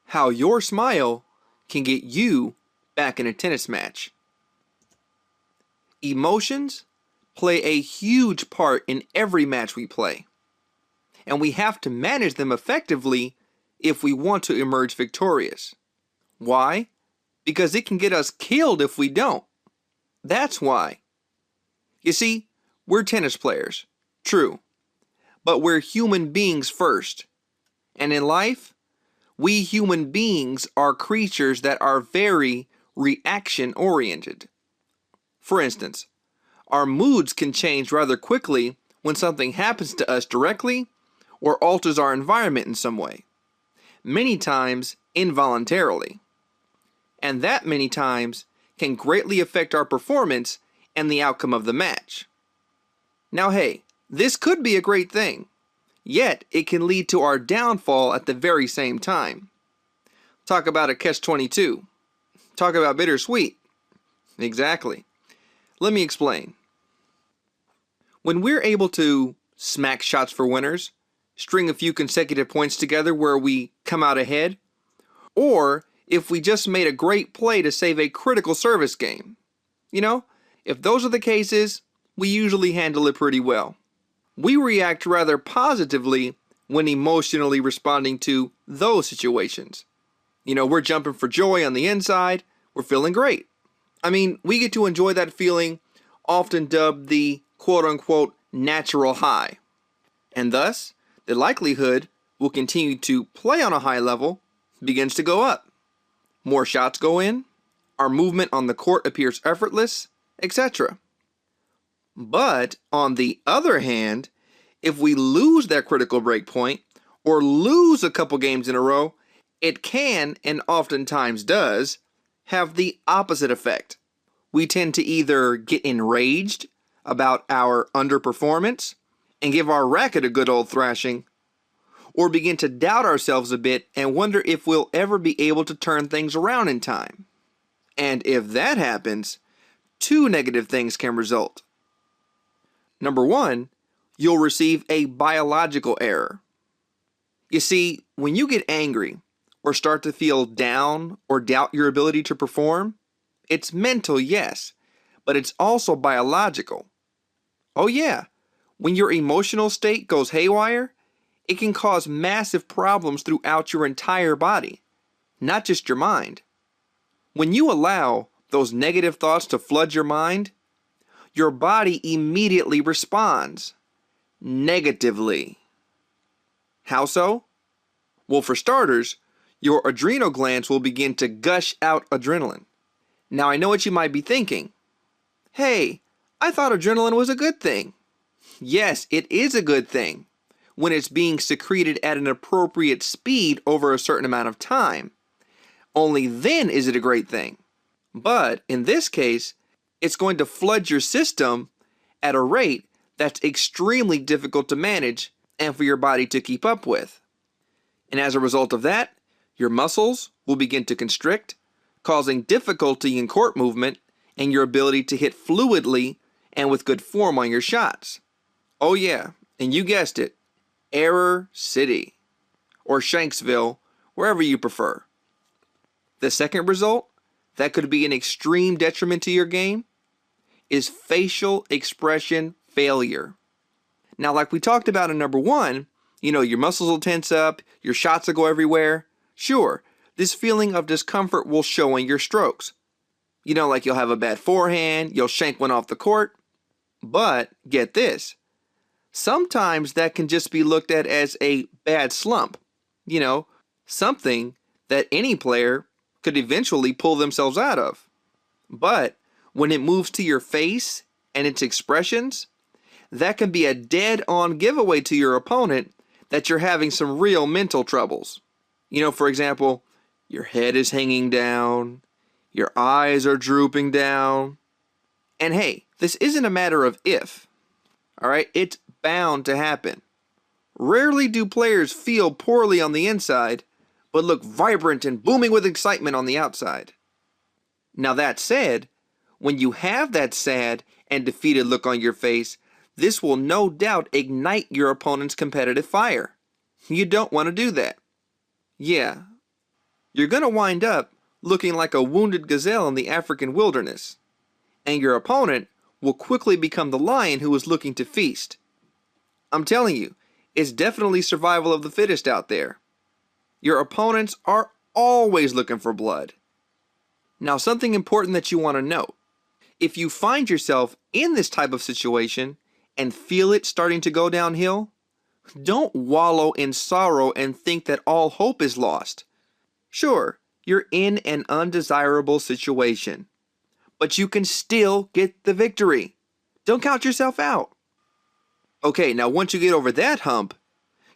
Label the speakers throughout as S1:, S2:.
S1: how your smile can get you back in a tennis match. Emotions play a huge part in every match we play, and we have to manage them effectively if we want to emerge victorious. Why? Because it can get us killed if we don't. That's why. You see, we're tennis players, true, but we're human beings first. And in life, we human beings are creatures that are very reaction-oriented. For instance, our moods can change rather quickly when something happens to us directly or alters our environment in some way, many times involuntarily. And that many times can greatly affect our performance and the outcome of the match. Now hey, this could be a great thing, yet it can lead to our downfall at the very same time. Talk about a catch-22. Talk about bittersweet. Exactly. Let me explain. When we're able to smack shots for winners, string a few consecutive points together where we come out ahead, or if we just made a great play to save a critical service game. If those are the cases, we usually handle it pretty well. We react rather positively when emotionally responding to those situations. We're jumping for joy on the inside, we're feeling great. We get to enjoy that feeling, often dubbed the quote-unquote natural high. And thus, the likelihood we'll continue to play on a high level begins to go up. More shots go in, our movement on the court appears effortless, etc. But on the other hand, if we lose that critical break point or lose a couple games in a row, it can, and oftentimes does, have the opposite effect. We tend to either get enraged about our underperformance and give our racket a good old thrashing, or begin to doubt ourselves a bit and wonder if we'll ever be able to turn things around in time. And if that happens, two negative things can result. Number one, you'll receive a biological error. You see, when you get angry or start to feel down or doubt your ability to perform, it's mental, yes, but it's also biological. Oh yeah, when your emotional state goes haywire, it can cause massive problems throughout your entire body, not just your mind. When you allow those negative thoughts to flood your mind, your body immediately responds negatively. How so? Well, for starters, your adrenal glands will begin to gush out adrenaline. Now I know what you might be thinking. Hey, I thought adrenaline was a good thing. Yes, it is a good thing when it's being secreted at an appropriate speed over a certain amount of time. Only then is it a great thing. But in this case, it's going to flood your system at a rate that's extremely difficult to manage and for your body to keep up with. And as a result of that, your muscles will begin to constrict, causing difficulty in court movement and your ability to hit fluidly and with good form on your shots. Oh yeah, and you guessed it, Error City, or Shanksville, wherever you prefer. The second result, that could be an extreme detriment to your game, is facial expression failure. Now, like we talked about in number one, your muscles will tense up, your shots will go everywhere. Sure, this feeling of discomfort will show in your strokes. Like you'll have a bad forehand, you'll shank one off the court. But get this, sometimes that can just be looked at as a bad slump. Something that any player could eventually pull themselves out of. But when it moves to your face and its expressions, that can be a dead-on giveaway to your opponent that you're having some real mental troubles. For example, your head is hanging down, your eyes are drooping down. And hey, this isn't a matter of if, all right? It's bound to happen. Rarely do players feel poorly on the inside, but look vibrant and booming with excitement on the outside. Now that said, when you have that sad and defeated look on your face, this will no doubt ignite your opponent's competitive fire. You don't want to do that. Yeah, you're going to wind up looking like a wounded gazelle in the African wilderness, and your opponent will quickly become the lion who is looking to feast. I'm telling you, it's definitely survival of the fittest out there. Your opponents are always looking for blood. Now, something important that you want to note. If you find yourself in this type of situation and feel it starting to go downhill, don't wallow in sorrow and think that all hope is lost. Sure, you're in an undesirable situation, but you can still get the victory. Don't count yourself out. Okay, now once you get over that hump,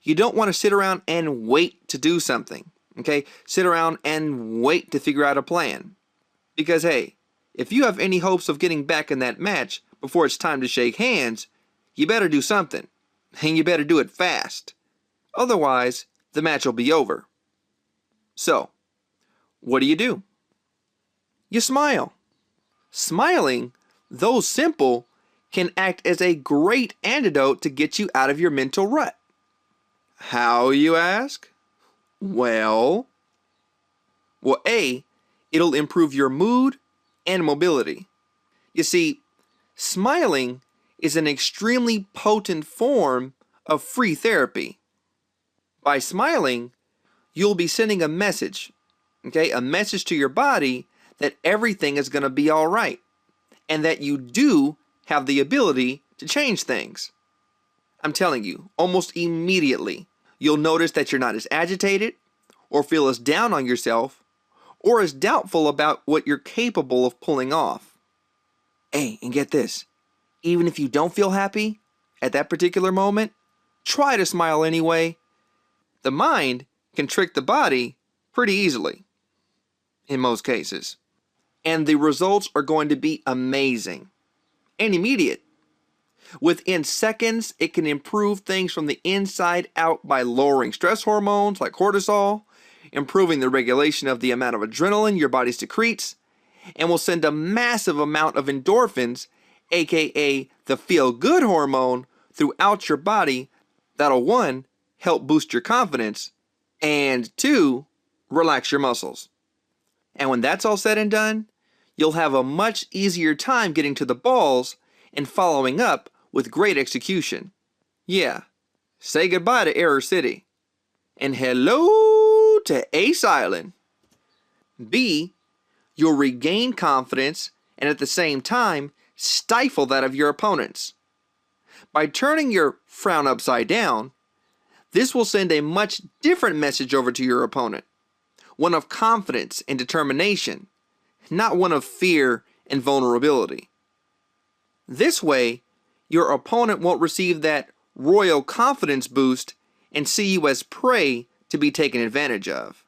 S1: you don't want to sit around and wait to do something. Okay, sit around and wait to figure out a plan. Because hey, if you have any hopes of getting back in that match before it's time to shake hands, you better do something. And you better do it fast. Otherwise, the match will be over. So, what do? You smile. Smiling, though simple, can act as a great antidote to get you out of your mental rut. How, you ask? Well, A, it'll improve your mood and mobility. You see, smiling is an extremely potent form of free therapy. By smiling, you'll be sending a message, a message to your body that everything is going to be all right, and that you do have the ability to change things. I'm telling you, almost immediately, you'll notice that you're not as agitated, or feel as down on yourself, or as doubtful about what you're capable of pulling off. Hey, and get this, even if you don't feel happy at that particular moment, try to smile anyway. The mind can trick the body pretty easily, in most cases. And the results are going to be amazing and immediate. Within seconds, it can improve things from the inside out by lowering stress hormones like cortisol, improving the regulation of the amount of adrenaline your body secretes, and will send a massive amount of endorphins, aka the feel-good hormone, throughout your body that'll 1, help boost your confidence, and 2, relax your muscles. And when that's all said and done, you'll have a much easier time getting to the balls and following up with great execution. Yeah, say goodbye to Error City. And hello to Ace Island. B, you'll regain confidence and at the same time stifle that of your opponents. By turning your frown upside down, this will send a much different message over to your opponent. One of confidence and determination, not one of fear and vulnerability. This way, your opponent won't receive that royal confidence boost and see you as prey to be taken advantage of.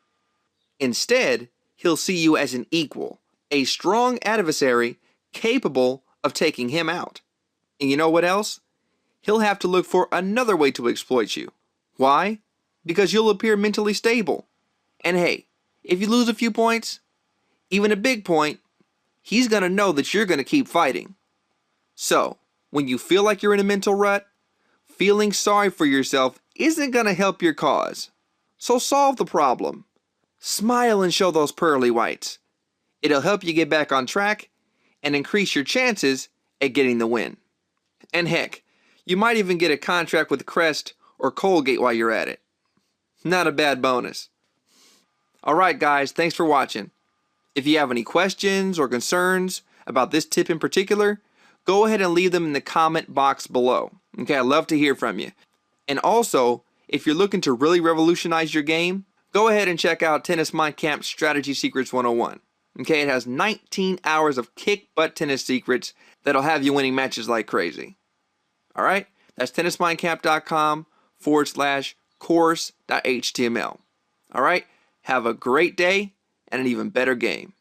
S1: Instead, he'll see you as an equal, a strong adversary capable of taking him out. And you know what else? He'll have to look for another way to exploit you. Why? Because you'll appear mentally stable. And hey, if you lose a few points, even a big point, he's going to know that you're going to keep fighting. So, when you feel like you're in a mental rut, feeling sorry for yourself isn't going to help your cause. So solve the problem. Smile and show those pearly whites. It'll help you get back on track and increase your chances at getting the win. And heck, you might even get a contract with Crest or Colgate while you're at it. Not a bad bonus. Alright guys, thanks for watching. If you have any questions or concerns about this tip in particular, go ahead and leave them in the comment box below. Okay, I'd love to hear from you. And also, if you're looking to really revolutionize your game, go ahead and check out Tennis Mind Camp's Strategy Secrets 101. Okay, it has 19 hours of kick-butt tennis secrets that'll have you winning matches like crazy. Alright, that's tennismindcamp.com/course.html. Alright, have a great day and an even better game.